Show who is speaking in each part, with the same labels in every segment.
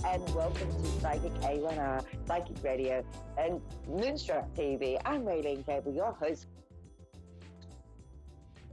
Speaker 1: and welcome to Psychic A1R, Psychic Radio, and Moonstruck TV. I'm Rayleen Kable, your host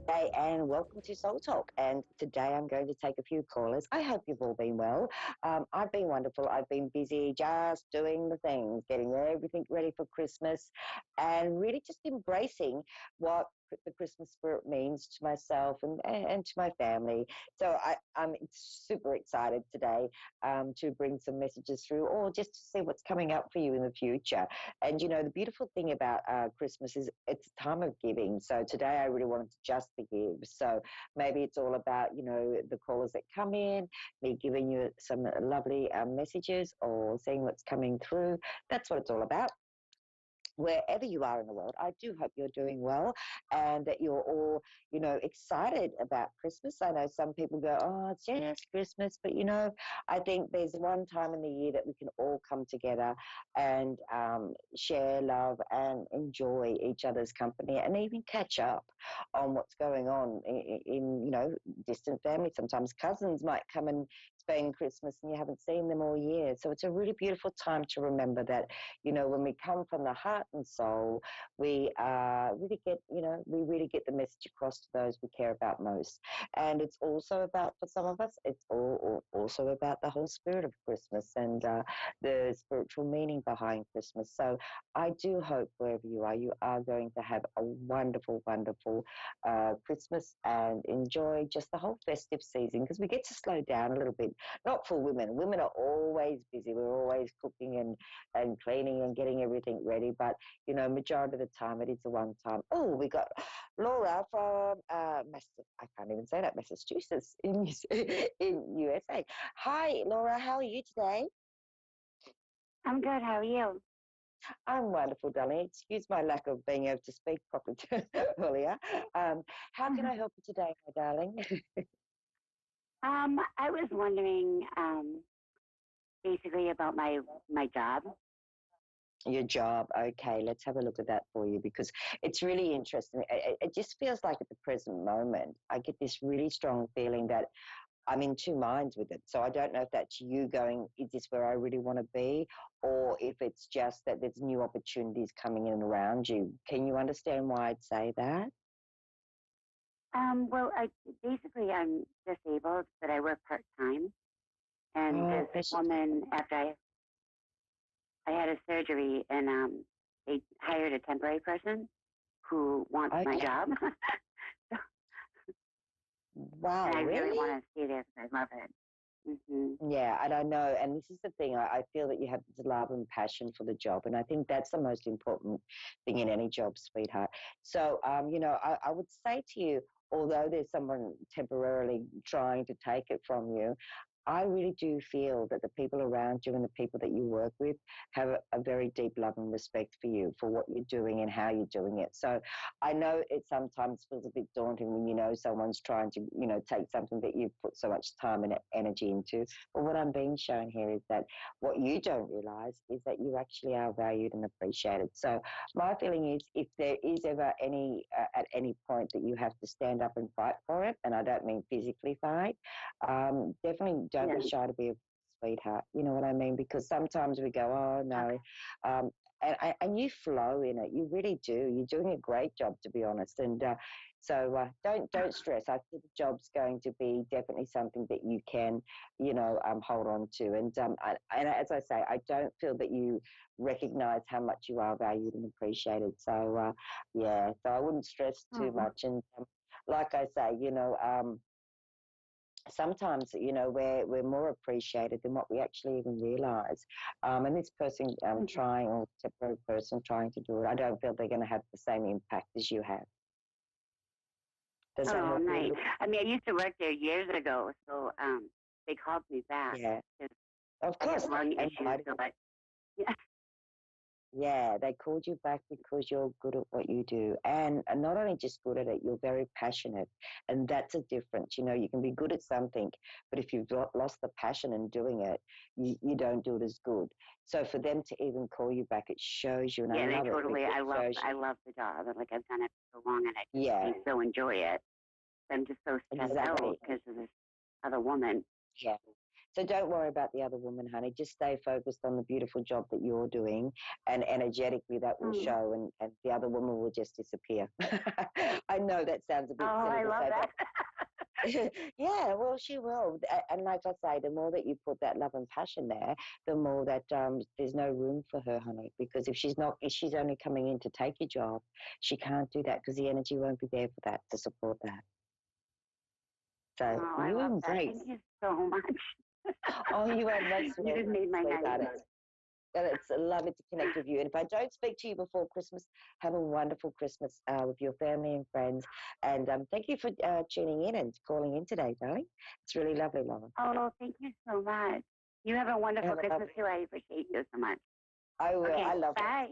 Speaker 1: today, and welcome to Soul Talk. And today I'm going to take a few callers. I hope you've all been well. I've been wonderful. I've been busy just doing the things, getting everything ready for Christmas, and really just embracing what the Christmas spirit means to myself and to my family. So I'm super excited today to bring some messages through, or just to see what's coming up for you in the future. And you know, the beautiful thing about Christmas is it's a time of giving. So today I really wanted to just to give. So maybe it's all about, you know, the callers that come in, me giving you some lovely messages or seeing what's coming through. That's what it's all about. Wherever you are in the world, I do hope you're doing well and that you're all, you know, excited about Christmas. I know some people go, oh, it's just Christmas. But, you know, I think there's one time in the year that we can all come together and share love and enjoy each other's company and even catch up on what's going on in, you know, distant family. Sometimes cousins might come and spend Christmas and you haven't seen them all year. So it's a really beautiful time to remember that, you know, when we come from the heart and soul, we really get, you know, we really get the message across to those we care about most. And it's also about, for some of us, it's also about the whole spirit of Christmas and the spiritual meaning behind Christmas. So I do hope wherever you are going to have a wonderful, wonderful Christmas and enjoy just the whole festive season, because we get to slow down a little bit. Not for women. Women are always busy. We're always cooking and cleaning and getting everything ready. But, you know, majority of the time it is a one time. Oh, we got Laura from, I can't even say that, Massachusetts in USA. Hi, Laura. How are you today?
Speaker 2: I'm good. How are you?
Speaker 1: I'm wonderful, darling. Excuse my lack of being able to speak properly earlier. How can I help you today, my darling?
Speaker 2: I was wondering, basically about my job.
Speaker 1: Your job. Okay, let's have a look at that for you, because it's really interesting. It just feels like at the present moment, I get this really strong feeling that I'm in two minds with it. So I don't know if that's you going, is this where I really want to be? Or if it's just that there's new opportunities coming in around you. Can you understand why I'd say that?
Speaker 2: Well, I'm disabled, but I work part time. And
Speaker 1: Oh,
Speaker 2: this woman, after I had a surgery, and they hired a temporary person who wants my
Speaker 1: okay.
Speaker 2: job,
Speaker 1: Wow,
Speaker 2: and I really
Speaker 1: really?
Speaker 2: want to stay there because I love it.
Speaker 1: Yeah, and I know, and this is the thing, I feel that you have this love and passion for the job, and I think that's the most important thing in any job, sweetheart. So, you know, I would say to you, although there's someone temporarily trying to take it from you, I really do feel that the people around you and the people that you work with have a very deep love and respect for you, for what you're doing and how you're doing it. So I know it sometimes feels a bit daunting when you know someone's trying to, you know, take something that you've put so much time and energy into. But what I'm being shown here is that what you don't realize is that you actually are valued and appreciated. So my feeling is, if there is ever any, at any point that you have to stand up and fight for it, and I don't mean physically fight, definitely don't be shy to be a sweetheart. You know what I mean? Because sometimes we go, oh no, um, and you flow in it. You really do. You're doing a great job, to be honest. And so don't stress. I think the job's going to be definitely something that you can, you know, hold on to. And as I say, I don't feel that you recognize how much you are valued and appreciated. So yeah, so I wouldn't stress too much. And like I say, you know, sometimes, you know, we're more appreciated than what we actually even realize. And this person trying, or temporary person trying to do it, I don't feel they're going to have the same impact as you have. Does that
Speaker 2: Oh,
Speaker 1: help you a
Speaker 2: nice.
Speaker 1: little?
Speaker 2: I mean, I used to work there years ago, so they called me back
Speaker 1: Yeah,
Speaker 2: because
Speaker 1: of
Speaker 2: I
Speaker 1: course.
Speaker 2: have lung
Speaker 1: And
Speaker 2: issues. So, but yeah.
Speaker 1: yeah, they called you back because you're good at what you do. And not only just good at it, you're very passionate. And that's a difference. You know, you can be good at something, but if you've lost the passion in doing it, you don't do it as good. So for them to even call you back, it shows you, and
Speaker 2: Yeah,
Speaker 1: I
Speaker 2: they
Speaker 1: love it.
Speaker 2: totally.
Speaker 1: It shows
Speaker 2: I
Speaker 1: you.
Speaker 2: love the job. And like I've done it for so long, and
Speaker 1: Yeah,
Speaker 2: I so enjoy it. I'm just so stressed out
Speaker 1: exactly.
Speaker 2: because of this other woman.
Speaker 1: Yeah. So don't worry about the other woman, honey. Just stay focused on the beautiful job that you're doing, and energetically that will
Speaker 2: Mm.
Speaker 1: show, and the other woman will just disappear. I know that sounds a
Speaker 2: Oh,
Speaker 1: bit silly
Speaker 2: I
Speaker 1: to
Speaker 2: love
Speaker 1: say,
Speaker 2: that.
Speaker 1: but yeah, well, she will. And like I say, the more that you put that love and passion there, the more that there's no room for her, honey. Because if she's only coming in to take your job, she can't do that because the energy won't be there for that to support that. So
Speaker 2: Oh, I
Speaker 1: you
Speaker 2: love that. Thank
Speaker 1: embrace.
Speaker 2: you so much.
Speaker 1: Oh, you are most
Speaker 2: You just
Speaker 1: welcome,
Speaker 2: made my night.
Speaker 1: sweetheart. It's lovely to connect with you. And if I don't speak to you before Christmas, have a wonderful Christmas with your family and friends. And thank you for tuning in and calling in today, darling. It's really lovely, Lauren.
Speaker 2: Oh, thank you so much. You have a wonderful
Speaker 1: Have a
Speaker 2: Christmas
Speaker 1: lovely.
Speaker 2: too. I appreciate you so much.
Speaker 1: I will.
Speaker 2: Okay,
Speaker 1: I love it.
Speaker 2: bye.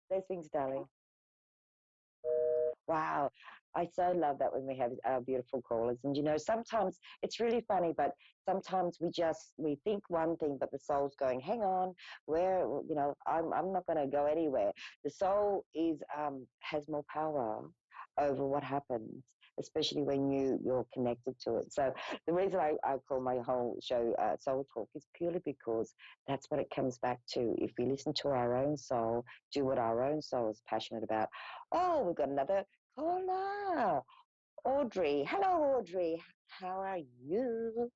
Speaker 1: Blessings, darling. Wow. I so love that when we have our beautiful callers. And sometimes it's really funny, but sometimes we think one thing, but the soul's going, hang on, I'm not gonna go anywhere. The soul has more power over what happens, especially when you're connected to it. So the reason I call my whole show Soul Talk is purely because that's what it comes back to. If we listen to our own soul, do what our own soul is passionate about. Oh, we've got another caller. Audrey. Hello, Audrey. How are you?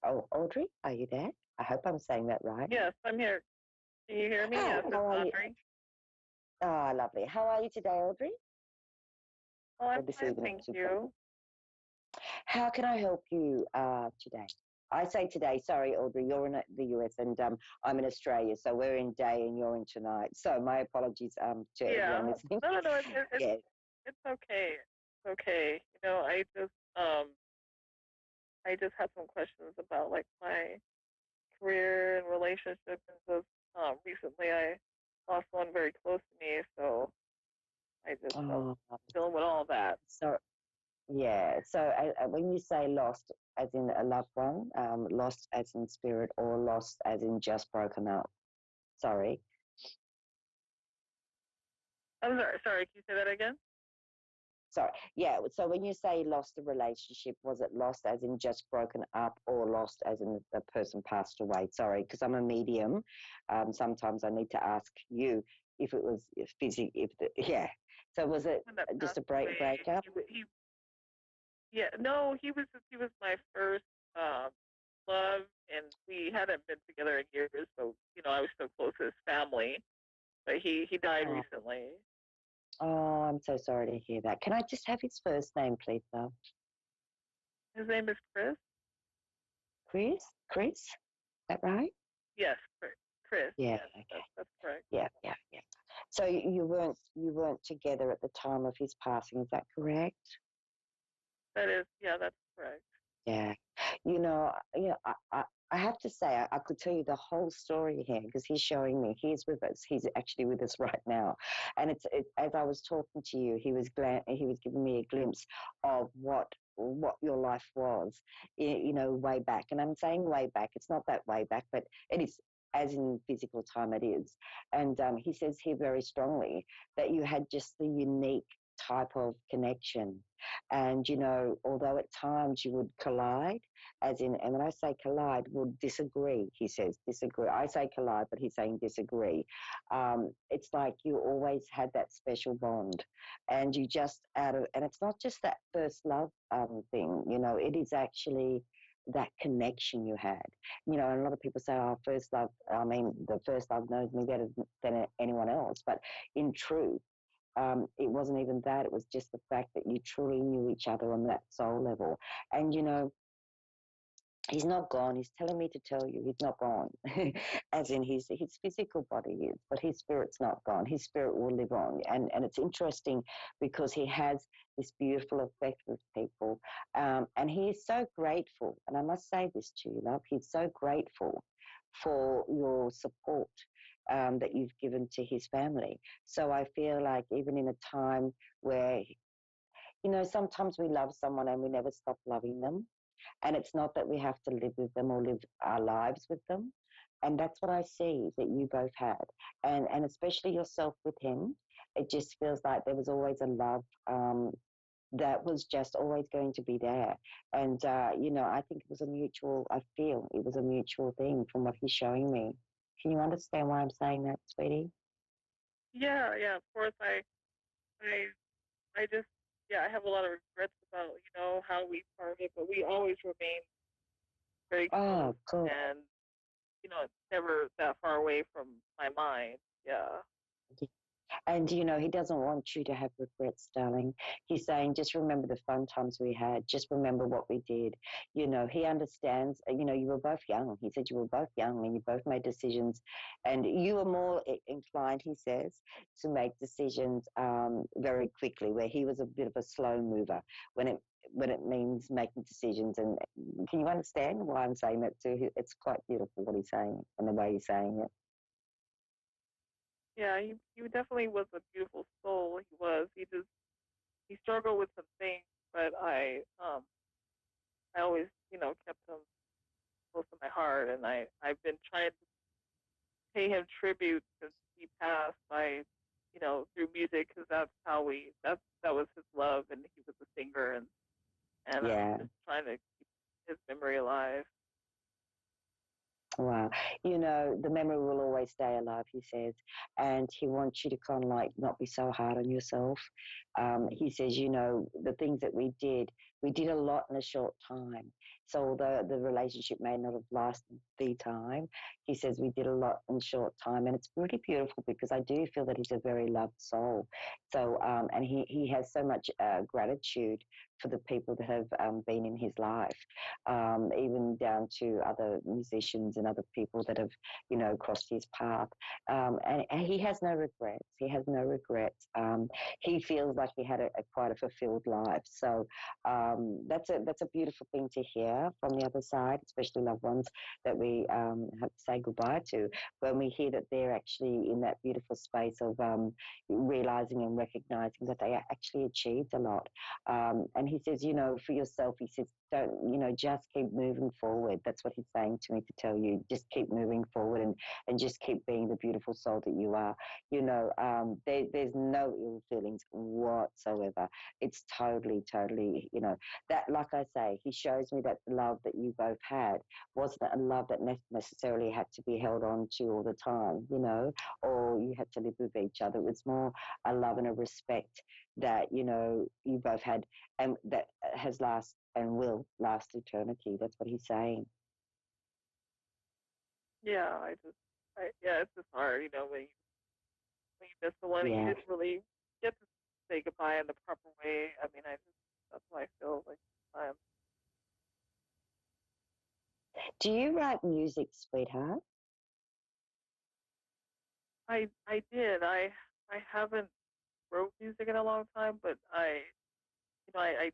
Speaker 1: Oh, Audrey, are you there? I hope I'm saying that right.
Speaker 3: Yes, I'm here. Can you hear me?
Speaker 1: Oh,
Speaker 3: Yes, it's
Speaker 1: how are you?
Speaker 3: Audrey.
Speaker 1: Ah, lovely. How are you today, Audrey?
Speaker 3: Oh, I'm
Speaker 1: Obviously,
Speaker 3: fine,
Speaker 1: we're not
Speaker 3: thank
Speaker 1: too bad.
Speaker 3: you.
Speaker 1: How can I help you today? I say today, sorry, Audrey, you're in the US and I'm in Australia, so we're in day and you're in tonight. So my apologies to
Speaker 3: Yeah.
Speaker 1: everyone listening.
Speaker 3: No,
Speaker 1: Yeah.
Speaker 3: it's okay. It's okay. I just had some questions about like my career and relationship, and just recently I lost one very close to me, so I just
Speaker 1: Oh,
Speaker 3: dealing with all that.
Speaker 1: so yeah. So when you say lost, as in a loved one, lost as in spirit, or lost as in just broken up? Sorry.
Speaker 3: I'm sorry. Sorry, can you say that again?
Speaker 1: Sorry. Yeah. So when you say lost a relationship, was it lost as in just broken up, or lost as in the person passed away? Sorry, because I'm a medium. Sometimes I need to ask you if it was physical. Yeah. So was it
Speaker 3: When that
Speaker 1: just
Speaker 3: passed
Speaker 1: a
Speaker 3: away,
Speaker 1: breakup?
Speaker 3: yeah, no, he was my first um, love, and we hadn't been together in years, so I was so close to his family. But he died
Speaker 1: Oh,
Speaker 3: recently.
Speaker 1: oh, I'm so sorry to hear that. Can I just have his first name, please, though?
Speaker 3: His name is Chris.
Speaker 1: Chris? Chris? Is that right?
Speaker 3: Yes, Chris. Chris.
Speaker 1: Yeah.
Speaker 3: Yes,
Speaker 1: Okay.
Speaker 3: that's correct.
Speaker 1: Yeah. Yeah. Yeah. So you weren't together at the time of his passing. Is that correct?
Speaker 3: Yeah, that's correct.
Speaker 1: Yeah. I have to say, I could tell you the whole story here because he's showing me. He's with us. He's actually with us right now. And as I was talking to you, he was giving me a glimpse of what your life was, way back. And I'm saying way back. It's not that way back, but it is, as in physical time, it is. And he says here very strongly that you had just the unique type of connection. And, although at times you would collide, and when I say collide, would disagree, he says, disagree. I say collide, but he's saying disagree. It's like you always had that special bond, and you just and it's not just that first love thing, it is actually that connection you had. And a lot of people say, oh, first love, I mean, the first love knows me better than anyone else. But in truth, it wasn't even that. It was just the fact that you truly knew each other on that soul level. And, he's not gone. He's telling me to tell you he's not gone, as in his physical body is, but his spirit's not gone. His spirit will live on. And it's interesting because he has this beautiful effect with people. And he is so grateful. And I must say this to you, love. He's so grateful for your support that you've given to his family. So I feel like even in a time where, sometimes we love someone and we never stop loving them. And it's not that we have to live with them or live our lives with them. And that's what I see that you both had. And especially yourself with him, it just feels like there was always a love that was just always going to be there. And, I think it was a mutual, I feel it was a mutual thing from what he's showing me. Can you understand why I'm saying that, sweetie?
Speaker 3: Yeah, yeah. Of course, I, I just, yeah, I have a lot of regrets about, how we parted, but we always remained very close,
Speaker 1: Oh, cool.
Speaker 3: and it's never that far away from my mind. Yeah.
Speaker 1: And, he doesn't want you to have regrets, darling. He's saying, just remember the fun times we had. Just remember what we did. He understands, you were both young. He said you were both young and you both made decisions. And you were more inclined, he says, to make decisions very quickly, where he was a bit of a slow mover when it means making decisions. And can you understand why I'm saying that too? It's quite beautiful what he's saying and the way he's saying it.
Speaker 3: Yeah, he definitely was a beautiful soul. He was. He struggled with some things, but I always kept him close to my heart, and I've been trying to pay him tribute since he passed by through music, because that was his love, and he was a singer, and I'm
Speaker 1: Yeah.
Speaker 3: just trying to keep his memory alive.
Speaker 1: Wow. The memory will always stay alive, he says. And he wants you to kind of like not be so hard on yourself. He says, the things that we did a lot in a short time. So although the relationship may not have lasted the time, he says we did a lot in short time. And it's really beautiful because I do feel that he's a very loved soul. So, and he has so much gratitude for the people that have been in his life, even down to other musicians and other people that have, crossed his path. And he has no regrets. He has no regrets. He feels like he had a quite a fulfilled life. So that's a beautiful thing to hear from the other side, especially loved ones that we have to say goodbye to. When we hear that they're actually in that beautiful space of realizing and recognizing that they actually achieved a lot. And he says, for yourself, he says, don't, just keep moving forward. That's what he's saying to me to tell you. Just keep moving forward and just keep being the beautiful soul that you are. There's no ill feelings whatsoever. It's totally, totally, that, like I say, he shows me that the love that you both had wasn't a love that necessarily had to be held on to all the time, or you had to live with each other. It was more a love and a respect that, you both had, and that has lasted and will last eternity. That's what he's saying.
Speaker 3: Yeah, yeah, it's just hard, when you miss someone and you
Speaker 1: Yeah.
Speaker 3: didn't really get to say goodbye in the proper way. I mean, that's how I feel like sometimes.
Speaker 1: Do you write music, sweetheart?
Speaker 3: I did. I haven't wrote music in a long time, but I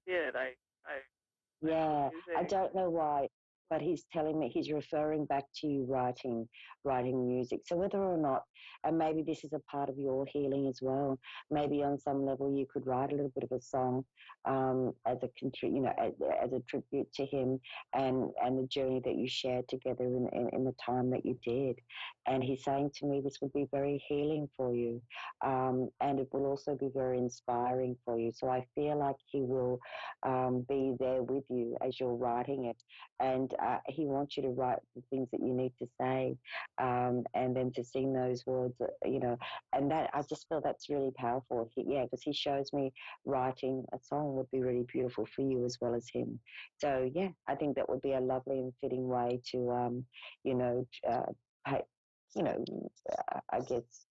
Speaker 3: did. I wrote
Speaker 1: Yeah, I
Speaker 3: music.
Speaker 1: don't know why, but he's telling me he's referring back to you writing music. So whether or not, and maybe this is a part of your healing as well. Maybe on some level you could write a little bit of a song as a as a tribute to him and the journey that you shared together in the time that you did. And he's saying to me this would be very healing for you, and it will also be very inspiring for you. So I feel like he will be there with you as you're writing it. And he wants you to write the things that you need to say, and then to sing those words, and that I just feel that's really powerful. Because he shows me writing a song would be really beautiful for you as well as him. So, yeah, I think that would be a lovely and fitting way to, pay, you know, I guess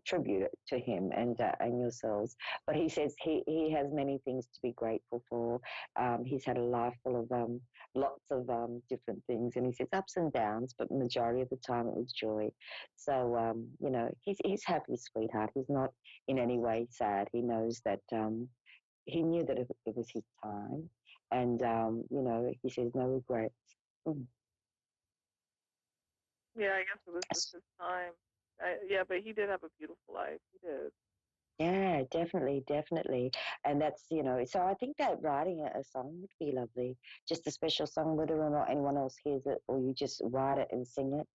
Speaker 1: tribute it to him and yourselves. But he says he has many things to be grateful for. He's had a life full of lots of different things, and he says ups and downs, but majority of the time it was joy. So he's happy, sweetheart. He's not in any way sad. He knows that he knew that it was his time, and he says no regrets. Mm.
Speaker 3: Yeah, I guess it was just his time. Yeah, but he did have a beautiful life. He did.
Speaker 1: Yeah, definitely, definitely. And that's, so I think that writing a song would be lovely. Just a special song, whether or not anyone else hears it or you just write it and sing it.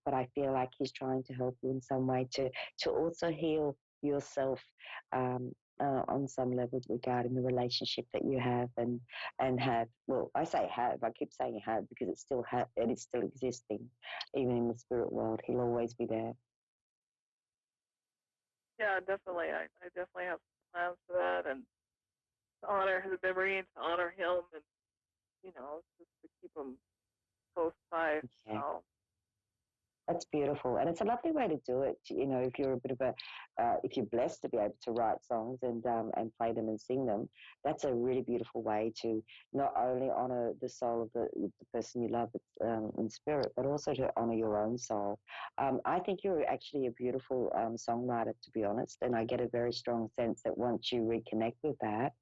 Speaker 1: But I feel like he's trying to help you in some way to also heal yourself, on some level regarding the relationship that you have and have. Well, I say have. I keep saying have because it is still existing, even in the spirit world. He'll always be there.
Speaker 3: Yeah, definitely. I definitely have plans for that, and to honor his memory and to honor him, and just to keep him close by.
Speaker 1: Yeah.
Speaker 3: So
Speaker 1: That's beautiful, and it's a lovely way to do it. If you're a bit of if you're blessed to be able to write songs and play them and sing them, that's a really beautiful way to not only honor the soul of the person you love in spirit, but also to honor your own soul. I think you're actually a beautiful songwriter, to be honest, and I get a very strong sense that once you reconnect with that,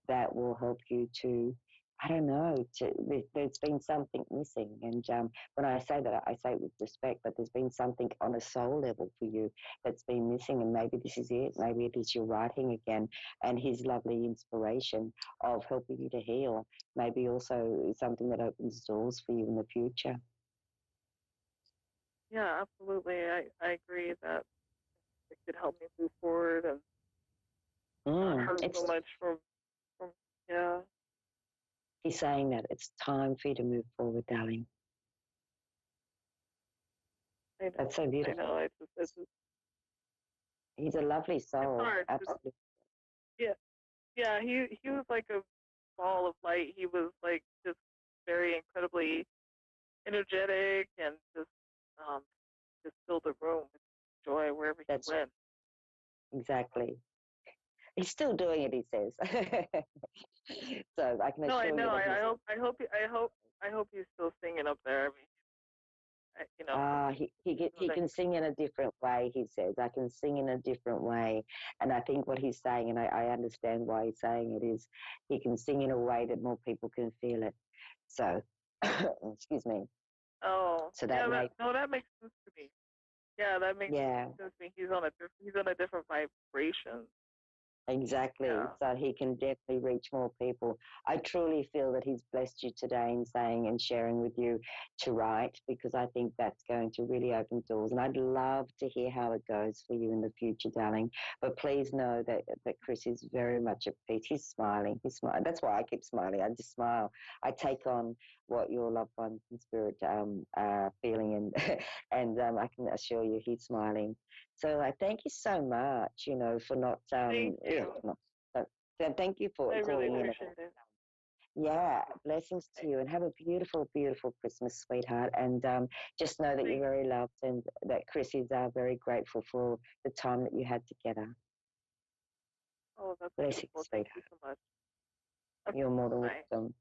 Speaker 1: that will help you to. I don't know. There's been something missing, and when I say that, I say it with respect, but there's been something on a soul level for you that's been missing, and maybe this is it. Maybe it is your writing again, and his lovely inspiration of helping you to heal. Maybe also something that opens doors for you in the future.
Speaker 3: yeah, absolutely. I agree that it could help me move forward and not hurt so much from yeah.
Speaker 1: He's saying that it's time for you to move forward, darling.
Speaker 3: I know.
Speaker 1: That's so beautiful.
Speaker 3: I know.
Speaker 1: He's a lovely soul.
Speaker 3: Hard.
Speaker 1: Absolutely.
Speaker 3: Yeah, yeah. He was like a ball of light. He was like just very incredibly energetic and um just filled the room with joy wherever he went.
Speaker 1: Exactly. He's still doing it, he says. So I can assure
Speaker 3: I know.
Speaker 1: you that
Speaker 3: I hope he's still singing up there. I mean,
Speaker 1: he can sing in a different way, he says. I can sing in a different way. And I think what he's saying, and I understand why he's saying it, is he can sing in a way that more people can feel it. So, excuse me.
Speaker 3: Oh,
Speaker 1: so
Speaker 3: that makes sense to me. Yeah, that makes sense to me. He's on a different vibration.
Speaker 1: Exactly.
Speaker 3: Yeah.
Speaker 1: So he can definitely reach more people. I truly feel that he's blessed you today in saying and sharing with you to write, because I think that's going to really open doors. And I'd love to hear how it goes for you in the future, darling. But please know that Chris is very much at peace. He's smiling. He's smiling. That's why I keep smiling. I just smile. I take on what your loved ones in spirit are feeling, and and I can assure you he's smiling. So I thank you so much, for not,
Speaker 3: Thank you.
Speaker 1: thank you for
Speaker 3: I
Speaker 1: calling
Speaker 3: really
Speaker 1: in.
Speaker 3: appreciate it.
Speaker 1: Yeah, blessings to you, and have a beautiful, beautiful Christmas, sweetheart. And just know that you're very loved, and that Chris is very grateful for the time that you had together.
Speaker 3: Oh, that's
Speaker 1: Blessings,
Speaker 3: beautiful.
Speaker 1: sweetheart.
Speaker 3: Thank you so much.
Speaker 1: You're more than welcome.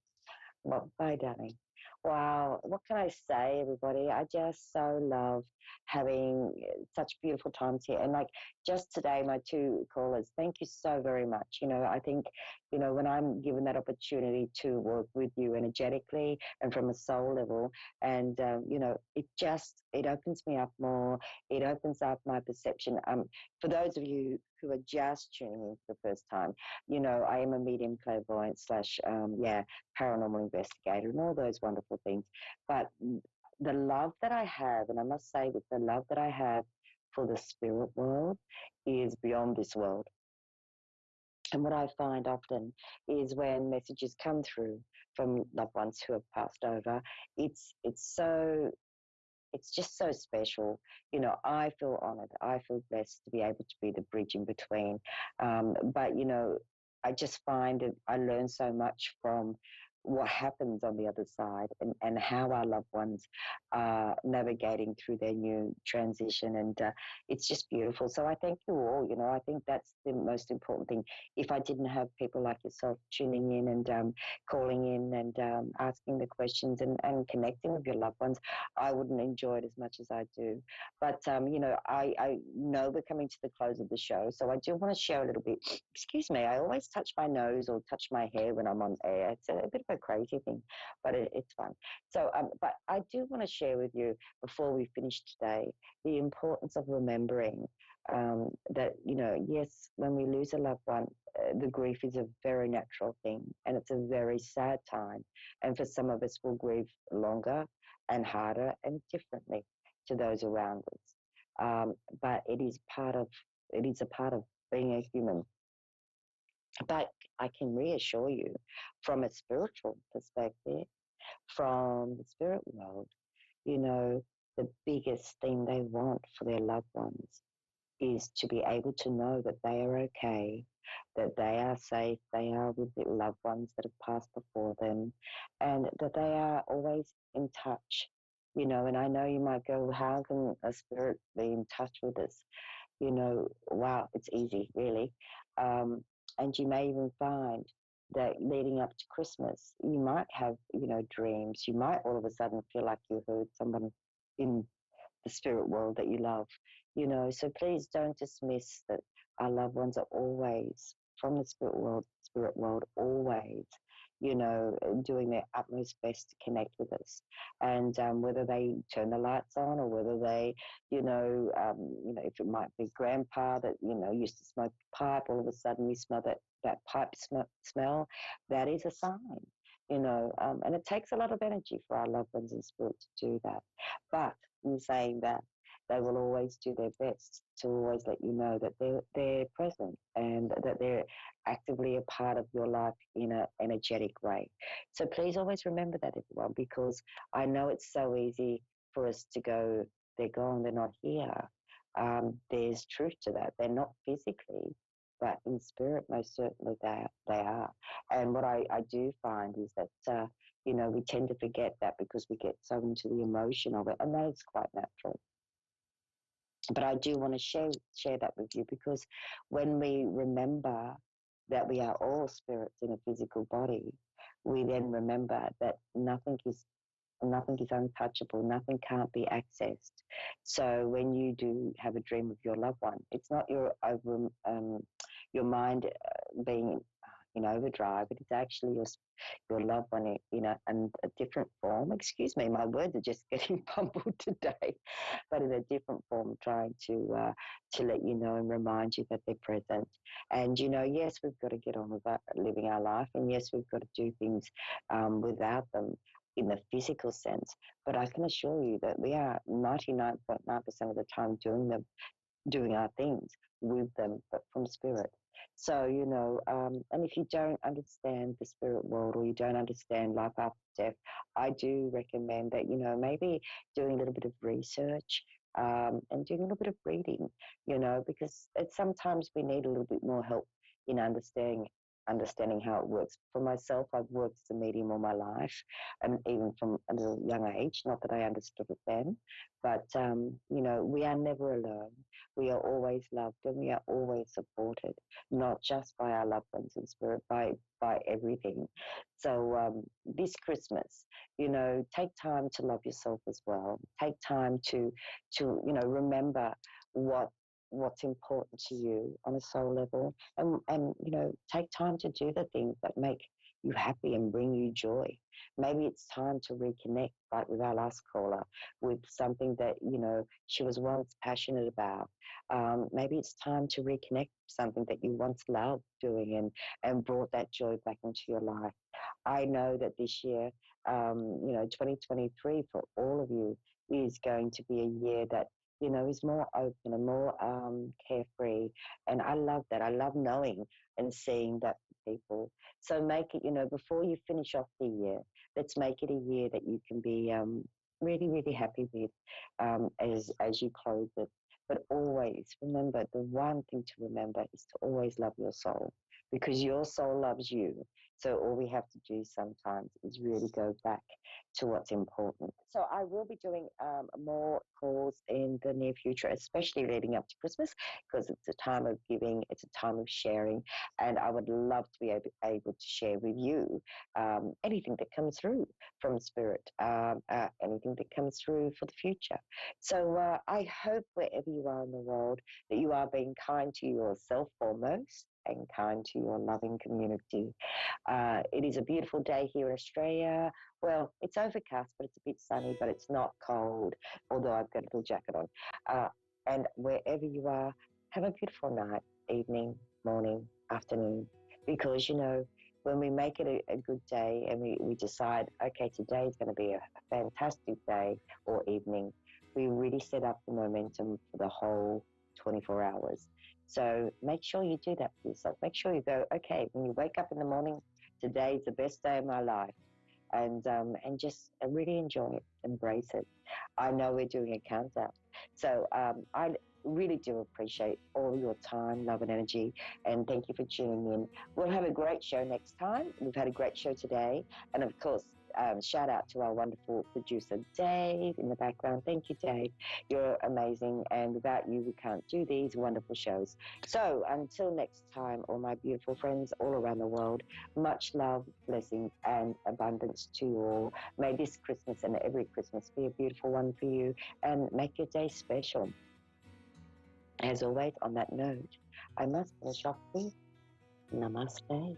Speaker 1: Well, bye, darling. Wow, what can I say, everybody? I just so love having such beautiful times here. And like just today, my two callers, thank you so very much. I think, when I'm given that opportunity to work with you energetically and from a soul level, and, it opens me up more. It opens up my perception. For those of you who are just tuning in for the first time, I am a medium clairvoyant slash, paranormal investigator and all those wonderful things. But the love that I have, and I must say that the love that I have for the spirit world is beyond this world. And what I find often is when messages come through from loved ones who have passed over, it's just so special. I feel honored. I feel blessed to be able to be the bridge in between. But I just find that I learn so much from what happens on the other side, and how our loved ones are navigating through their new transition. And it's just beautiful. So I thank you all. I think that's the most important thing. If I didn't have people like yourself tuning in and calling in and asking the questions and connecting with your loved ones, I wouldn't enjoy it as much as I do. But, I know we're coming to the close of the show, so I do want to share a little bit. Excuse me, I always touch my nose or touch my hair when I'm on air. It's a bit of a crazy thing, but it's fun. So, but I do want to share with you, before we finish today, the importance of remembering that, yes, when we lose a loved one, the grief is a very natural thing, and it's a very sad time. And for some of us, we'll grieve longer and harder and differently to those around us. But it is a part of being a human. But I can reassure you from a spiritual perspective, from the spirit world, you know, the biggest thing they want for their loved ones is to be able to know that they are okay, that they are safe, they are with their loved ones that have passed before them, and that they are always in touch. And I know you might go, how can a spirit be in touch with us? Wow, it's easy, really. And you may even find that leading up to Christmas, you might have, dreams. You might all of a sudden feel like you heard someone in the spirit world that you love, So please don't dismiss that our loved ones are always from the spirit world, always, doing their utmost best to connect with us. And whether they turn the lights on or whether they, if it might be grandpa that, used to smoke a pipe, all of a sudden you smell that pipe smell, that is a sign. And it takes a lot of energy for our loved ones in spirit to do that. But in saying that, they will always do their best to always let you know that they're present and that they're actively a part of your life in an energetic way. So please always remember that, everyone, because I know it's so easy for us to go, they're gone, they're not here. There's truth to that. They're not physically, but in spirit, most certainly they are. And what I do find is that, we tend to forget that because we get so into the emotion of it, and that is quite natural. But I do want to share that with you, because when we remember that we are all spirits in a physical body, we then remember that nothing is untouchable, nothing can't be accessed. So when you do have a dream of your loved one, it's not your mind being in overdrive. It is actually your loved one in a different form. Excuse me, my words are just getting bumbled today, but in a different form, trying to let you know and remind you that they're present. And yes, we've got to get on with living our life, and yes, we've got to do things without them in the physical sense. But I can assure you that we are 99.9% of the time doing our things with them, but from spirit. So, and if you don't understand the spirit world, or you don't understand life after death, I do recommend that, maybe doing a little bit of research, and doing a little bit of reading, because sometimes we need a little bit more help in understanding how it works. For myself, I've worked as a medium all my life, and even from a little young age, not that I understood it then, but, we are never alone. We are always loved, and we are always supported, not just by our loved ones in spirit, by everything. So this Christmas, take time to love yourself as well. Take time to remember what's important to you on a soul level, and take time to do the things that make you happy and bring you joy. Maybe it's time to reconnect, like with our last caller, with something that she was once passionate about. Maybe it's time to reconnect with something that you once loved doing, and brought that joy back into your life. I know that this year, 2023 for all of you is going to be a year that is more open and more carefree. And I love that. I love knowing and seeing that for people. So make it, before you finish off the year, let's make it a year that you can be really, really happy with as you close it. But always remember, the one thing to remember is to always love your soul, because your soul loves you. So all we have to do sometimes is really go back to what's important. So I will be doing more calls in the near future, especially leading up to Christmas, because it's a time of giving, it's a time of sharing, and I would love to be able to share with you anything that comes through from Spirit, anything that comes through for the future. So I hope wherever you are in the world that you are being kind to yourself foremost, and kind to your loving community. It is a beautiful day here in Australia. Well, it's overcast, but it's a bit sunny, but it's not cold, although I've got a little jacket on. And wherever you are, have a beautiful night, evening, morning, afternoon, because, when we make it a good day and we decide, okay, today is going to be a fantastic day or evening, we really set up the momentum for the whole 24 hours. So make sure you do that for yourself. Make sure you go, okay, when you wake up in the morning, today's the best day of my life. And just really enjoy it, embrace it. I know we're doing a countdown. So I really do appreciate all your time, love, and energy. And thank you for tuning in. We'll have a great show next time. We've had a great show today. And of course, shout out to our wonderful producer, Dave, in the background. Thank you, Dave. You're amazing. And without you, we can't do these wonderful shows. So until next time, all my beautiful friends all around the world, much love, blessings, and abundance to you all. May this Christmas and every Christmas be a beautiful one for you, and make your day special. As always, on that note, I must finish off with Namaste.